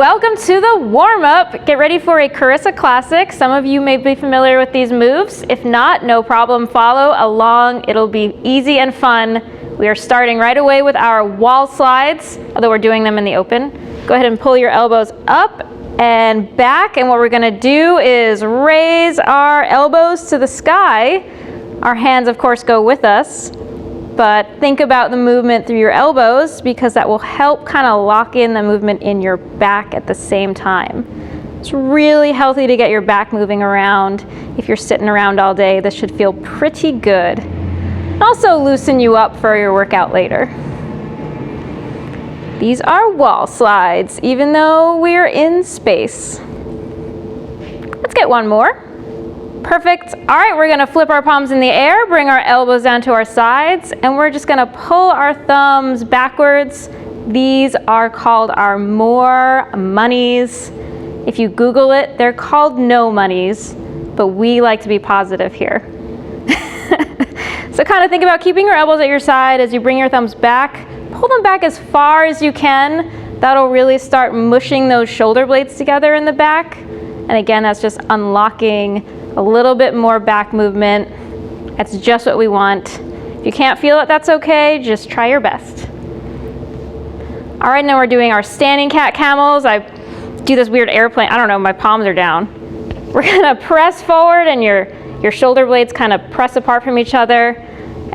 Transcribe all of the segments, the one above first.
welcome to the warm-up. Get ready for a Carissa classic. Some of you may be familiar with these moves. If not, no problem. Follow along. It'll be easy and fun. We are starting right away with our wall slides, although we're doing them in the open. Go ahead and pull your elbows up and back, and what we're going to do is raise our elbows to the sky. Our hands, of course, go with us. But think about the movement through your elbows because that will help kind of lock in the movement in your back at the same time. It's really healthy to get your back moving around. If you're sitting around all day, this should feel pretty good. And also loosen you up for your workout later. These are wall slides, even though we're in space. Let's get one more. Perfect. All right, we're gonna flip our palms in the air, bring our elbows down to our sides, and we're just gonna pull our thumbs backwards. These are called our more monies. If you Google it, they're called no monies, but we like to be positive here. So kind of think about keeping your elbows at your side as you bring your thumbs back. Pull them back as far as you can. That'll really start mushing those shoulder blades together in the back. And again, that's just unlocking a little bit more back movement. That's just what we want. If you can't feel it, that's okay. Just try your best. All right, now we're doing our standing cat camels. I do this weird airplane. I don't know, my palms are down. We're gonna press forward and your shoulder blades kind of press apart from each other.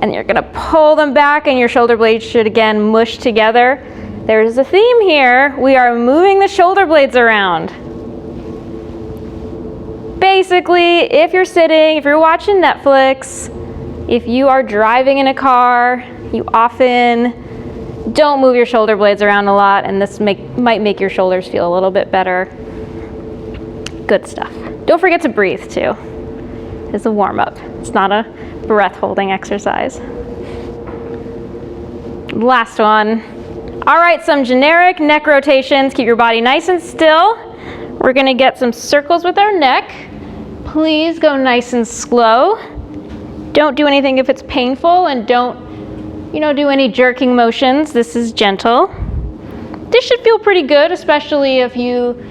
And you're gonna pull them back and your shoulder blades should again mush together. There's a theme here. We are moving the shoulder blades around. Basically, if you're sitting, if you're watching Netflix, if you are driving in a car, you often don't move your shoulder blades around a lot, and this might make your shoulders feel a little bit better. Good stuff. Don't forget to breathe too. It's a warm-up. It's not a breath holding exercise. Last one. All right, some generic neck rotations. Keep your body nice and still. We're gonna get some circles with our neck. Please go nice and slow. Don't do anything if it's painful, and don't, do any jerking motions. This is gentle. This should feel pretty good, especially if you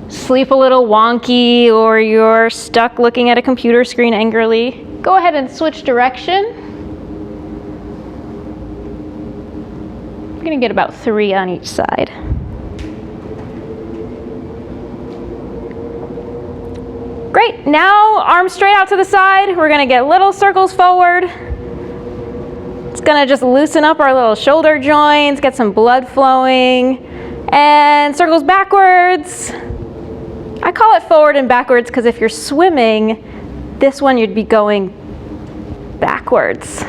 sleep a little wonky or you're stuck looking at a computer screen angrily. Go ahead and switch direction. We're gonna get about 3 on each side. Great, now arms straight out to the side. We're gonna get little circles forward. It's gonna just loosen up our little shoulder joints, get some blood flowing, and circles backwards. I call it forward and backwards because if you're swimming, this one you'd be going backwards.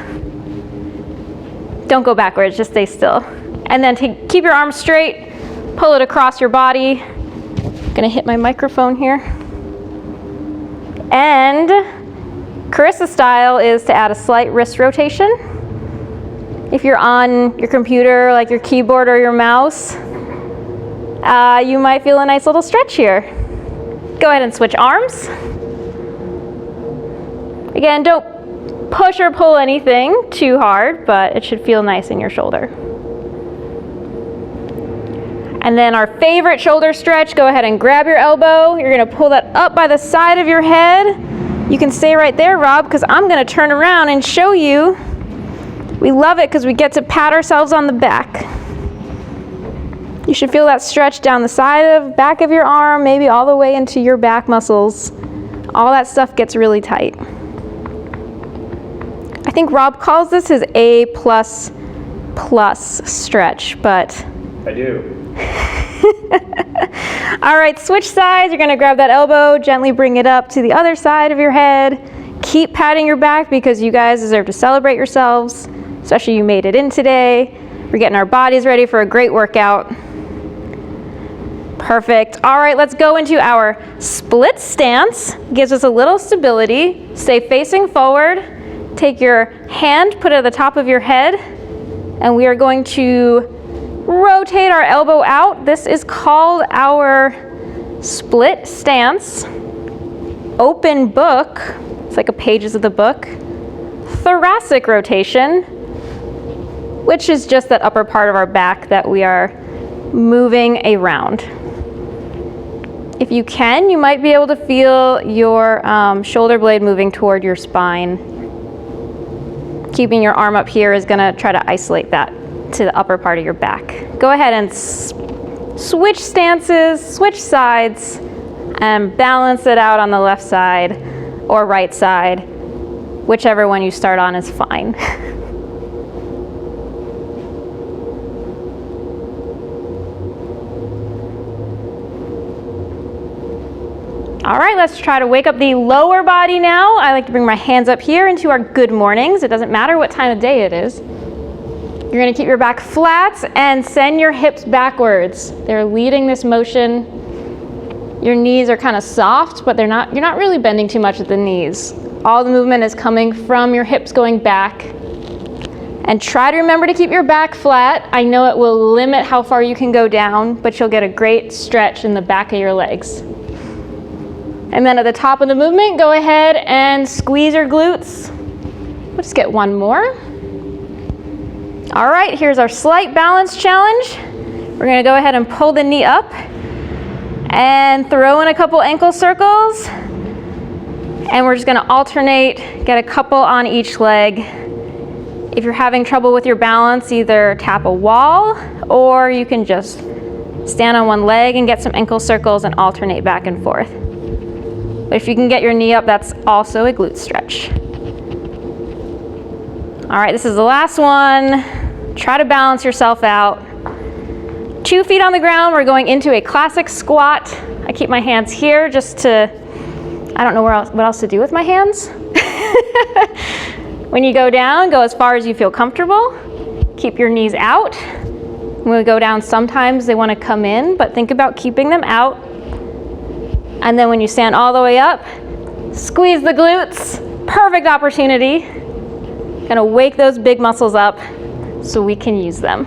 Don't go backwards, just stay still. And then keep your arms straight, pull it across your body. I'm gonna hit my microphone here. And Carissa style is to add a slight wrist rotation. If you're on your computer, like your keyboard or your mouse, you might feel a nice little stretch here. Go ahead and switch arms. Again, don't push or pull anything too hard, but it should feel nice in your shoulder. And then our favorite shoulder stretch, go ahead and grab your elbow. You're gonna pull that up by the side of your head. You can stay right there, Rob, because I'm gonna turn around and show you. We love it because we get to pat ourselves on the back. You should feel that stretch down the back of your arm, maybe all the way into your back muscles. All that stuff gets really tight. I think Rob calls this his A++ stretch, but I do. All right, switch sides. You're gonna grab that elbow, gently bring it up to the other side of your head. Keep patting your back because you guys deserve to celebrate yourselves, especially you made it in today. We're getting our bodies ready for a great workout. Perfect. All right, let's go into our split stance. Gives us a little stability. Stay facing forward. Take your hand, put it at the top of your head, and we are going to rotate our elbow out. This is called our split stance. Open book, it's like a pages of the book. Thoracic rotation, which is just that upper part of our back that we are moving around. If you can, you might be able to feel your shoulder blade moving toward your spine. Keeping your arm up here is gonna try to isolate that to the upper part of your back. Go ahead and switch stances, switch sides, and balance it out on the left side or right side. Whichever one you start on is fine. All right, let's try to wake up the lower body now. I like to bring my hands up here into our good mornings. It doesn't matter what time of day it is. You're gonna keep your back flat and send your hips backwards. They're leading this motion. Your knees are kind of soft, but you're not really bending too much at the knees. All the movement is coming from your hips going back. And try to remember to keep your back flat. I know it will limit how far you can go down, but you'll get a great stretch in the back of your legs. And then at the top of the movement, go ahead and squeeze your glutes. We'll just get one more. All right, here's our slight balance challenge. We're gonna go ahead and pull the knee up and throw in a couple ankle circles. And we're just gonna alternate, get a couple on each leg. If you're having trouble with your balance, either tap a wall or you can just stand on one leg and get some ankle circles and alternate back and forth. But if you can get your knee up, that's also a glute stretch. All right, this is the last one. Try to balance yourself out. 2 feet on the ground, we're going into a classic squat. I keep my hands here just to, I don't know what else to do with my hands. When you go down, go as far as you feel comfortable. Keep your knees out. When we go down, sometimes they want to come in, but think about keeping them out. And then when you stand all the way up, squeeze the glutes. Perfect opportunity. Gonna wake those big muscles up so we can use them.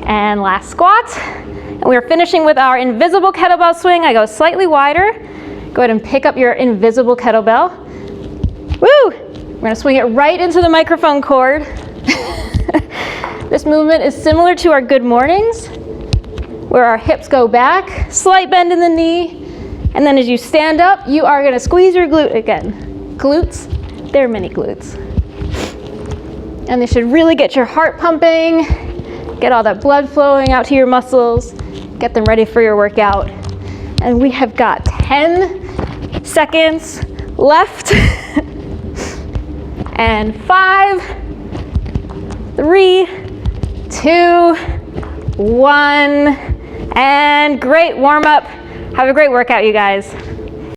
And last squat. And we're finishing with our invisible kettlebell swing. I go slightly wider. Go ahead and pick up your invisible kettlebell. Woo! We're gonna swing it right into the microphone cord. This movement is similar to our good mornings, where our hips go back, slight bend in the knee, and then as you stand up, you are gonna squeeze your glute again. Glutes, they're mini glutes. And they should really get your heart pumping, get all that blood flowing out to your muscles, get them ready for your workout. And we have got 10 seconds left. And 5, 3, 2, 1. And great warm up. Have a great workout, you guys.